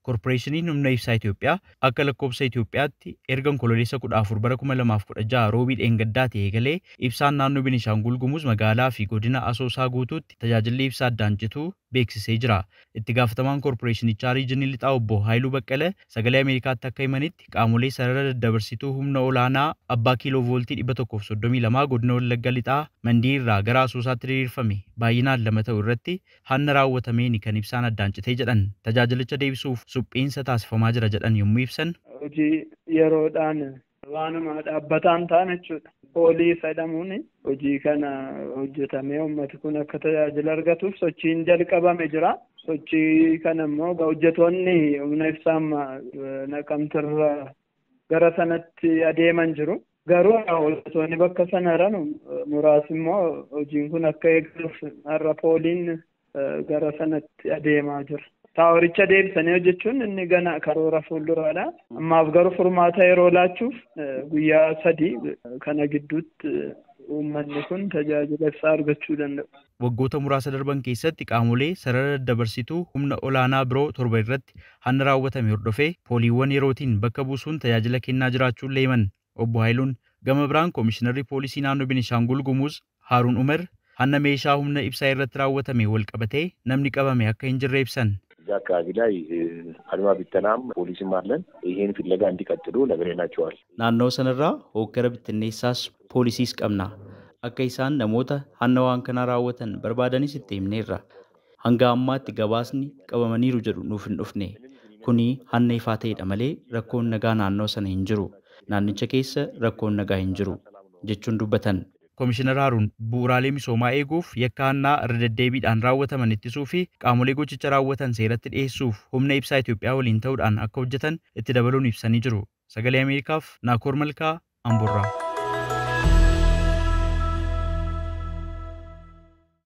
Korporeeshiniin humna ibsaa Itoophiyaa akka lakkoofsa Itoophiyaatti erga onkololeessa 14 bara 2016 roobii dheengaddaa ta'e eegalee ibsaan naannoo Beenishaangul Gumuz magaalaa fi godina Asoosaa guutuutti tajaajilli ibsaa addaan cituu beeksisee jira. Itti gaafatamaan korporeeshinichaa Riijinii Lixaa obbo Haayiluu Baqqalee sagalee Ameerikaatti akka himanitti qaamolee sarara daddabarsituu humna olaanaa abbaa kiiloo vooltii 132 godina Wallagga Lixaa Mandii irraa gara Asoosaatti diriirfame baay'inaan 2 ta'u irratti hanna raawwatameen kan ibsaan addaan citee jedhan tajaajilicha deebisuuf suphiinsa taasifamaa jira jedhan yommuu ibsan. Hojii yeroodhaan waanuma dhaabbataan ta'an jechuudha. Poolii jedhamuun hojii kana hojjetamee uummati kun akka tajaajila argatuuf sochiin jalqabame jira. Sochii kana immoo hojjetoonni humna ibsaa Naqamteerra gara sanatti adeeman jiru. Garuu hojjetoonni bakka sana jiran muraasni immoo hojiin kun akka eegaluuf har'a pooliin gara sanatti adeemaa jira. Taaworicha deebisanii hojjechuun inni gana karoora fuulduraadha. Ammaaf garuu furmaata yeroo laachuuf guyyaa 3 kana gidduutti uummanni kun tajaajila ibsaa argachuu danda'u. Waggoota muraasa darban keessatti qaamolee sarara daddabarsituu humna olaanaa biroo 7 irratti hanna raawwatame hordofee pooliiwwan yerootiin bakka buusuun tajaajila kennaa jiraachuun leeman. Obbo Haayiluun gama biraan Koomishinarri Poolisii naannoo Beenishaangul Gumuz Haaruun Umar hanna meeshaa humna ibsaa irratti raawwatame wal qabatee namni qabame akka hin jirre ibsan. አካባቢ ላይ አድማ ቢተናም ፖሊስም አለን ይሄን ፍለጋ እንዲቀጥሉ ነግረናቸዋል ናannoo sanarraa hoggara bittinneessaas poolisiis qabna akka isaan namoota hanna waan kana raawwatan barbaadanis itti himneerra hanga ammaatti gabaasni qabamaniiru jedhu nuuf hin dhufne kuni hanna ifaa ta'edha malee rakkoon nagaa naannoo sana hin jiru naannicha keessa rakkoon nagaa hin jiru jechuun dubbatan. Koomishinar Haaruun bu'uuraalee misoomaa eeguuf yakka hannaa irra deddeebiidhaan raawwataman ittisuu fi qaamolee gochicha raawwatan seeratti dhiyeessuuf humna ibsaa Itoophiyaa waliin ta'uudhaan akka hojjetan itti dabaluun ibsanii jiru. Sagalee Ameerikaaf Naakoor Malkaa Amboorraa.